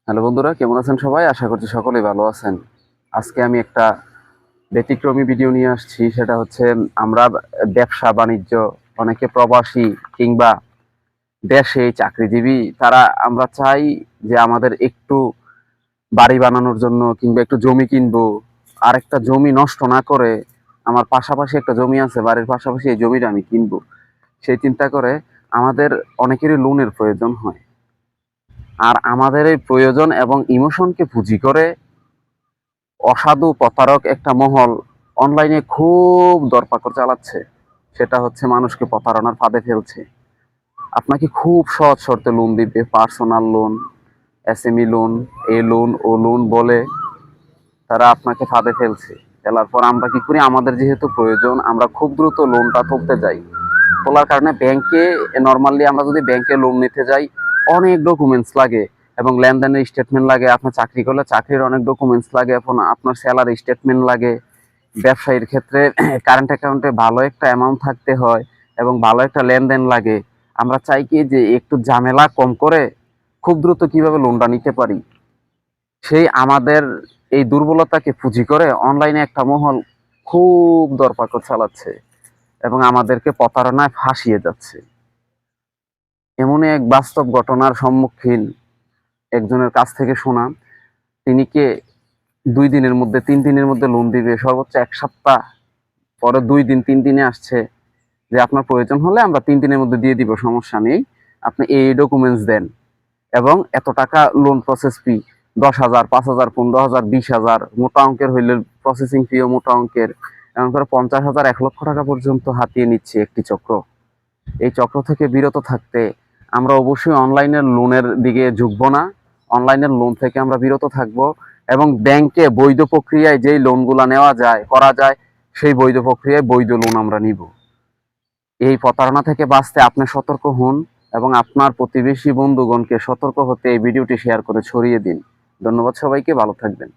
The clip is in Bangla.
হ্যালো বন্ধুরা, কেমন আছেন সবাই? আশা করছি সকলেই ভালো আছেন। আজকে আমি একটা ব্যতিক্রমী ভিডিও নিয়ে আসছি। সেটা হচ্ছে আমরা ব্যবসা বাণিজ্য, অনেকে প্রবাসী কিংবা দেশে চাকরিজীবী, তারা আমরা চাই যে আমাদের একটু বাড়ি বানানোর জন্য কিংবা একটু জমি কিনবো, আর একটা জমি নষ্ট না করে আমার পাশাপাশি একটা জমি আছে, বাড়ির পাশাপাশি এই জমিটা আমি কিনবো, সেই চিন্তা করে আমাদের অনেকেরই লোনের প্রয়োজন হয়। আর আমাদের এই প্রয়োজন এবং ইমোশনকে পুঁজি করে অসাধু প্রতারক একটা মহল অনলাইনে খুব দরপাকড় চালাচ্ছে। সেটা হচ্ছে মানুষকে প্রতারণার ফাঁদে ফেলছে। আপনাকে খুব সহজ শর্তে লোন দিবে, পার্সোনাল লোন, এসএমই লোন, এ লোন ও লোন বলে তারা আপনাকে ফাঁদে ফেলছে। ফেলার পর আমরা কি করি, আমাদের যেহেতু প্রয়োজন আমরা খুব দ্রুত লোনটা তুলতে যাই। তোলার কারণে ব্যাংকে, নর্মালি আমরা যদি ব্যাংকে লোন নিতে যাই, অনেক ডকুমেন্টস লাগে এবং লেনদেনের স্টেটমেন্ট লাগে। আপনার চাকরি করলে চাকরির অনেক ডকুমেন্টস লাগে, এখন আপনার স্যালারি স্টেটমেন্ট লাগে। ব্যবসায়ীর ক্ষেত্রে কারেন্ট অ্যাকাউন্টে ভালো একটা অ্যামাউন্ট থাকতে হয় এবং ভালো একটা লেনদেন লাগে। আমরা চাই কি যে একটু ঝামেলা কম করে খুব দ্রুত কিভাবে লোনটা নিতে পারি, সেই আমাদের এই দুর্বলতাকে পুঁজি করে অনলাইনে একটা মহল খুব দরপাকড় চালাচ্ছে এবং আমাদেরকে প্রতারণায় ফাঁসিয়ে যাচ্ছে। এমনই এক বাস্তব ঘটনার সম্মুখীন একজনের কাছ থেকে শোনা। তিনি কে 2 দিনের মধ্যে 3 দিনের মধ্যে লোন দিবে, সর্বোচ্চ 1 সপ্তাহ পরে 2 দিন 3 দিনে আসছে যে আপনার প্রয়োজন হলে আমরা 3 দিনের মধ্যে দিয়ে দিব, সমস্যা নেই, আপনি এই ডকুমেন্টস দেন এবং এত টাকা লোন প্রসেস ফি, 10,000, 5,000, 15,000, 20,000, মোটা অঙ্কের হইলে প্রসেসিং ফিও মোটা অঙ্কের, এমন করে 50,000, 1 লক্ষ টাকা পর্যন্ত হাতিয়ে নিচ্ছে একটি চক্র। এই চক্র থেকে বিরত থাকতে আমরা অবশ্যই অনলাইনের লোনের দিকে ঝুঁকবো না। অনলাইনের লোন থেকে আমরা বিরত থাকব এবং ব্যাংকে বৈধ প্রক্রিয়ায় যেই লোনগুলা নেওয়া যায়, করা যায়, সেই বৈধ প্রক্রিয়ায় বৈধ লোন আমরা নিব। এই প্রতারণা থেকে বাঁচতে আপনি সতর্ক হন এবং আপনার প্রতিবেশী বন্ধুগণকে সতর্ক হতে এই ভিডিওটি শেয়ার করে ছড়িয়ে দিন। ধন্যবাদ সবাইকে, ভালো থাকবেন।